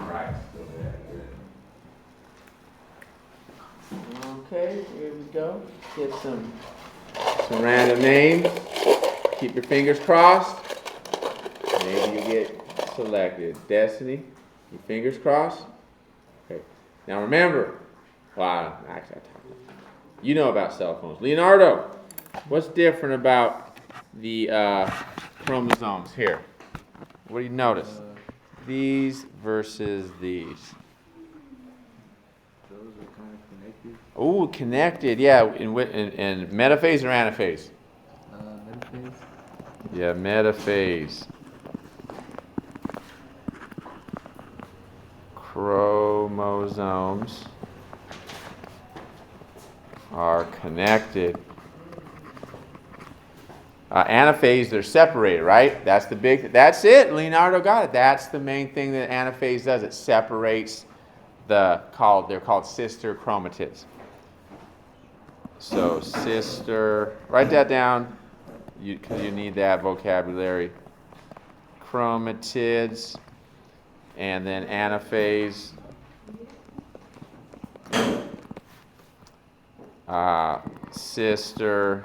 right. Okay, here we go. Get some random names. Keep your fingers crossed. Maybe you get selected. Destiny, your fingers crossed. Okay. Now remember, actually, you know about cell phones. Leonardo, what's different about the chromosomes here? What do you notice? These versus these. Those are kind of connected. Oh, connected, yeah. In metaphase or anaphase? Metaphase. Yeah, metaphase. Chromosomes are connected. Anaphase, they're separated, right? That's it. Leonardo got it. That's the main thing that anaphase does. It separates they're called sister chromatids. So sister, write that down because you need that vocabulary. Chromatids, and then anaphase. Sister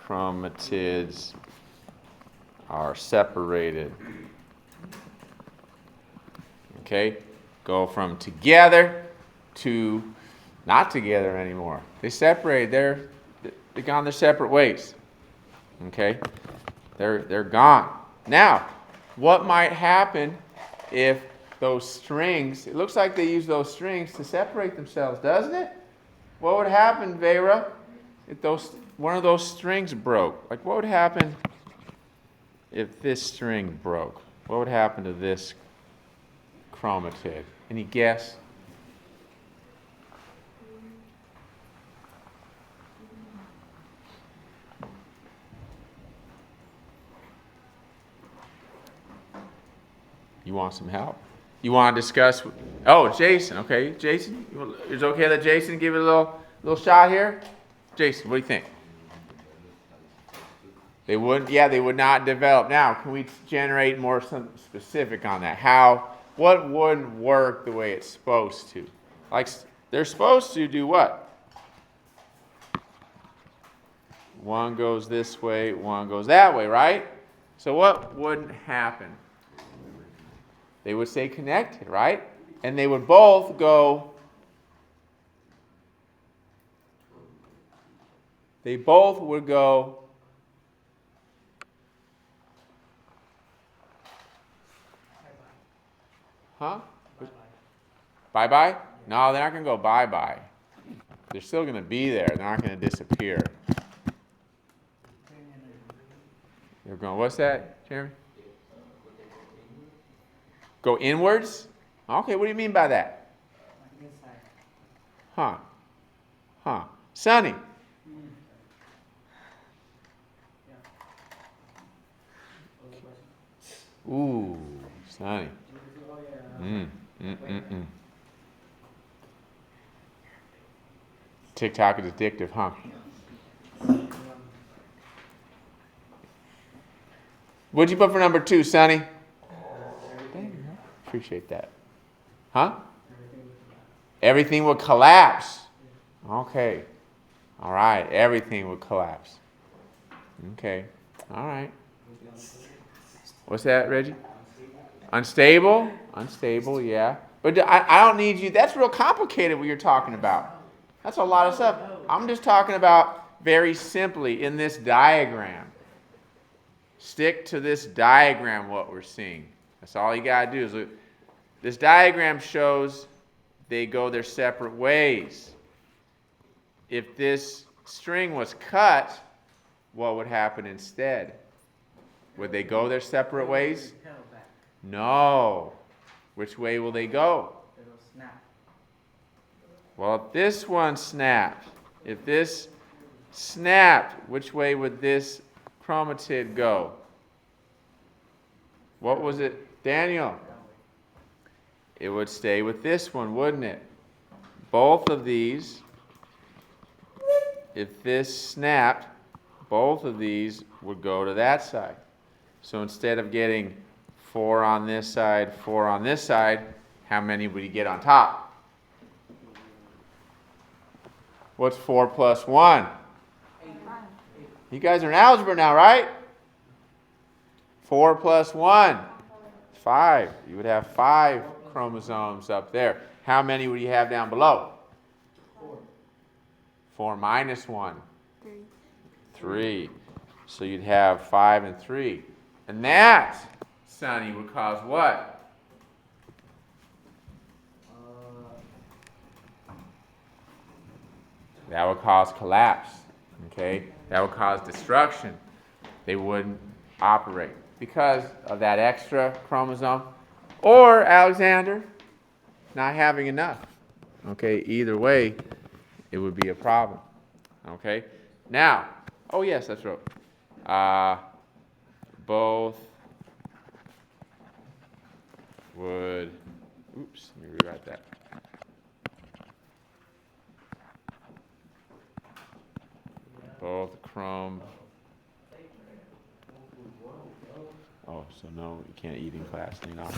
chromatids are separated. Okay? Go from together to not together anymore. They separate. They're gone their separate ways. Okay? They're gone. Now, what might happen if those strings, it looks like they use those strings to separate themselves, doesn't it? What would happen, Vera, if one of those strings broke? Like, what would happen if this string broke? What would happen to this chromatid? Any guess? You want some help? You want to discuss? Oh, Jason. Okay, Jason. Is it okay that Jason give it a little shot here? Jason, what do you think? They wouldn't. Yeah, they would not develop. Now, can we generate more some specific on that? What wouldn't work the way it's supposed to? Like they're supposed to do what? One goes this way, one goes that way, right? So what wouldn't happen? They would stay connected, right? And they would both go. They both would go. Huh? Bye-bye? No, they're not going to go bye-bye. They're still going to be there. They're not going to disappear. They're going, what's that, Jeremy? Go inwards? Okay, what do you mean by that? Huh. Sonny? Ooh, Sonny. TikTok is addictive, huh? What'd you put for number 2, Sonny? Appreciate that. Huh? Everything would collapse. Okay. All right. Everything would collapse. Okay. All right. What's that, Reggie? Unstable? Unstable, yeah. But I don't need you. That's real complicated what you're talking about. That's a lot of stuff. I'm just talking about very simply in this diagram. Stick to this diagram what we're seeing. That's all you got to do. Is this diagram shows they go their separate ways. If this string was cut, what would happen instead? Would they go their separate ways? No. Which way will they go? It'll snap. Well, if this one snapped, if this snapped, which way would this chromatid go? What was it, Daniel? It would stay with this one, wouldn't it? Both of these, if this snapped, both of these would go to that side. So instead of getting 4 on this side, 4 on this side, how many would you get on top? What's 4 plus 1? You guys are in algebra now, right? 4 plus 1, 5. You would have 5 chromosomes up there. How many would you have down below? 4 minus 1. 3. So you'd have 5 and 3. And that, Sonny, would cause what? That would cause collapse. Okay? That would cause destruction. They wouldn't operate because of that extra chromosome. Or Alexander not having enough. Okay? Either way, it would be a problem. Okay? Now, oh yes, that's right. Both would, oops, let me rewrite that. Both chrome. Oh, so no, you can't eat in class, you know.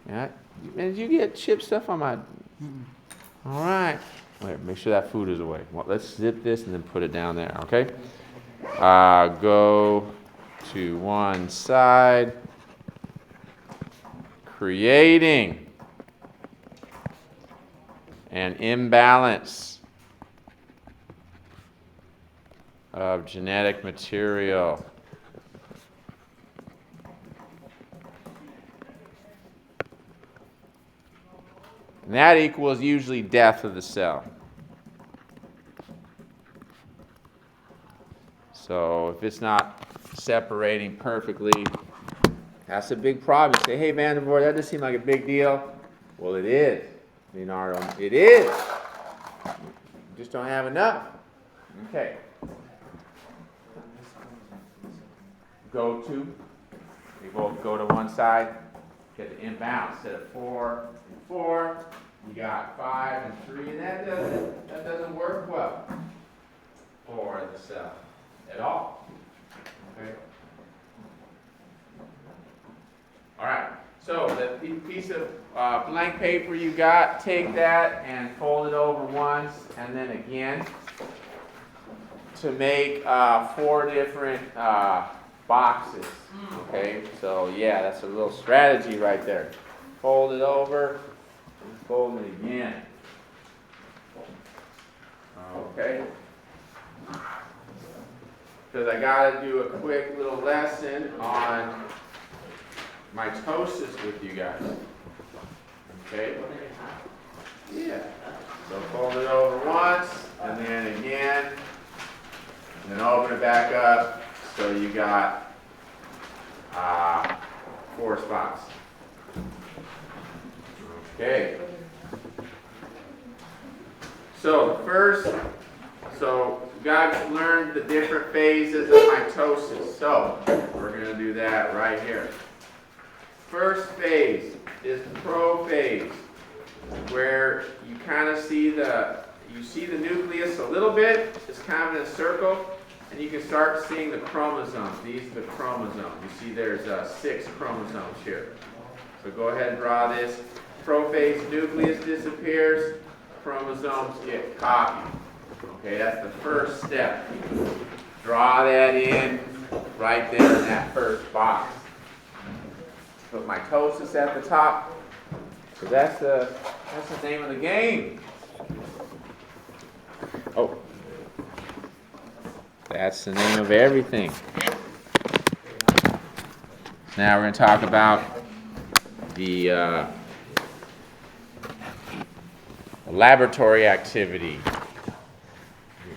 Yeah, man, did you get chip stuff on my? All right. Wait, make sure that food is away. Well, let's zip this and then put it down there. Okay. Go to one side. Creating an imbalance of genetic material. And that equals usually death of the cell. So if it's not separating perfectly, that's a big problem. You say, hey, Vandervoort, that doesn't seem like a big deal. Well, it is, Leonardo. It is. You just don't have enough. Okay. Go to. We both go to one side. Get the imbalance. Instead of 4 and 4, you got 5 and 3, and that doesn't work well for the cell at all. Okay. All right. So the piece of blank paper you got, take that and fold it over once, and then again to make 4 different boxes. Okay, so yeah, that's a little strategy right there. Fold it over and fold it again. Okay. Because I got to do a quick little lesson on mitosis with you guys. Okay? Yeah. So fold it over once, and then again, and then open it back up. So you got 4 spots. Okay. So you guys learned the different phases of mitosis. So we're going to do that right here. First phase is the prophase, where you kind of see the nucleus a little bit. It's kind of in a circle. And you can start seeing the chromosomes. These are the chromosomes. You see there's 6 chromosomes here. So go ahead and draw this. Prophase nucleus disappears. Chromosomes get copied. Okay, that's the first step. Draw that in right there in that first box. Put mitosis at the top. So that's the name of the game. Oh. That's the name of everything. Now we're going to talk about the laboratory activity.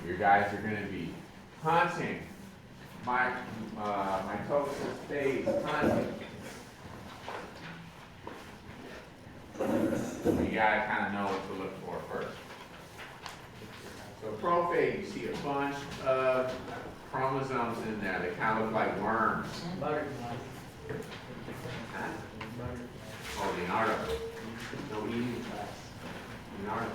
You guys are going to be hunting mitosis phase hunting. You got to kind of know what to look for first. So prophase, you see a bunch of chromosomes in there. They kind of look like worms. Huh? Oh, Leonardo. No eating class. Leonardo.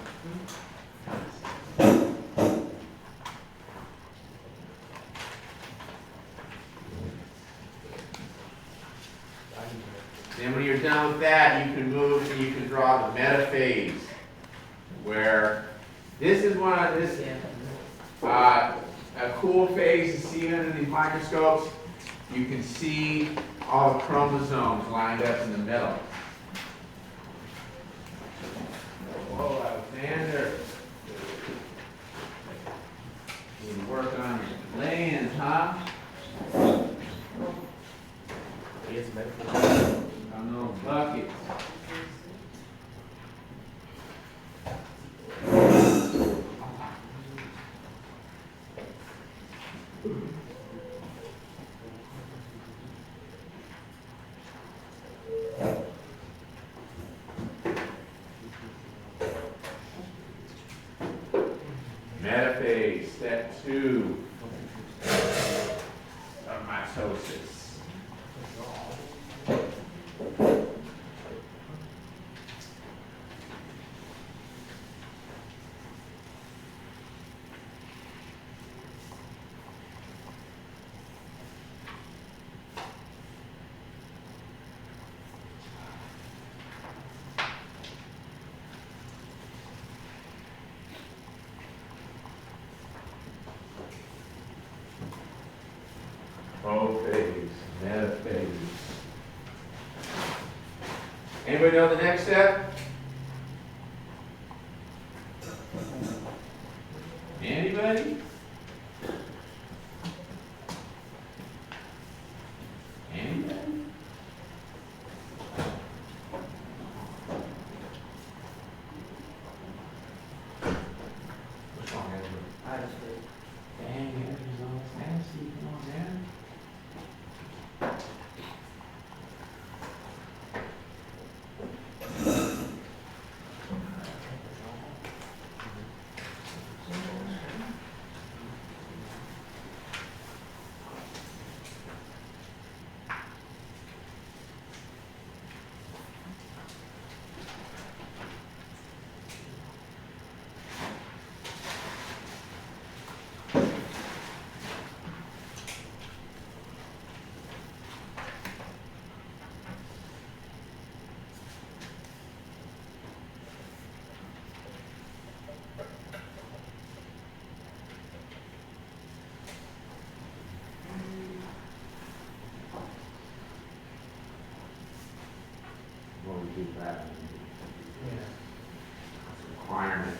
Then when you're done with that, you can move and you can draw the metaphase, where this is one of this a cool phase to see under these microscopes. You can see all the chromosomes lined up in the middle. Whoa, Alexander. You can work on your laying, huh? Yes, medical. On those buckets. Metaphase, step 2 of mitosis. Prophase, metaphase. Anybody know the next step? Anybody? Anybody? What's wrong, Edward? Dang, Edward's always nasty. Come on, man. What would do that? Yeah. That's a requirement.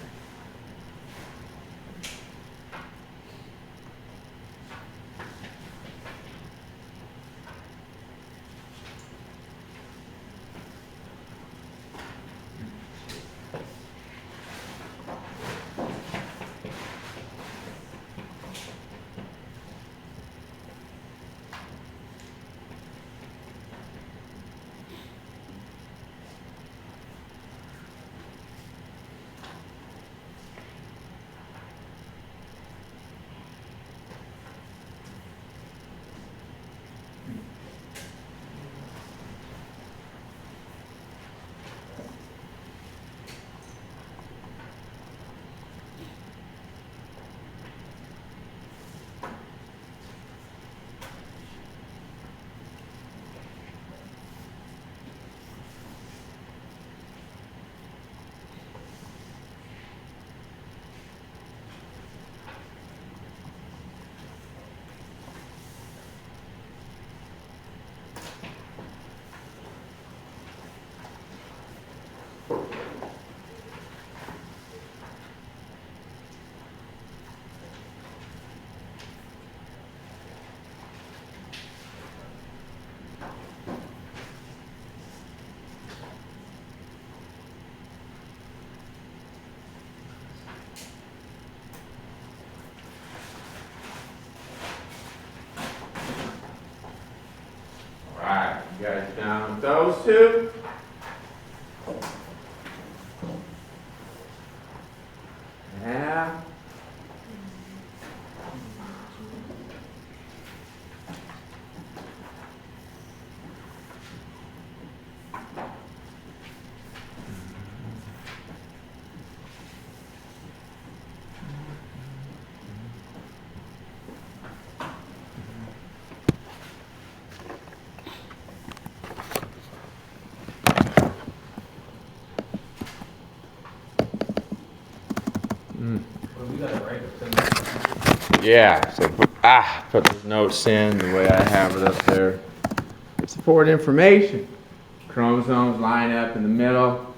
Alright, you guys down with those two? Yeah. Well, we gotta write it. Yeah, so put those notes in the way I have it up there. Support information. Chromosomes line up in the middle.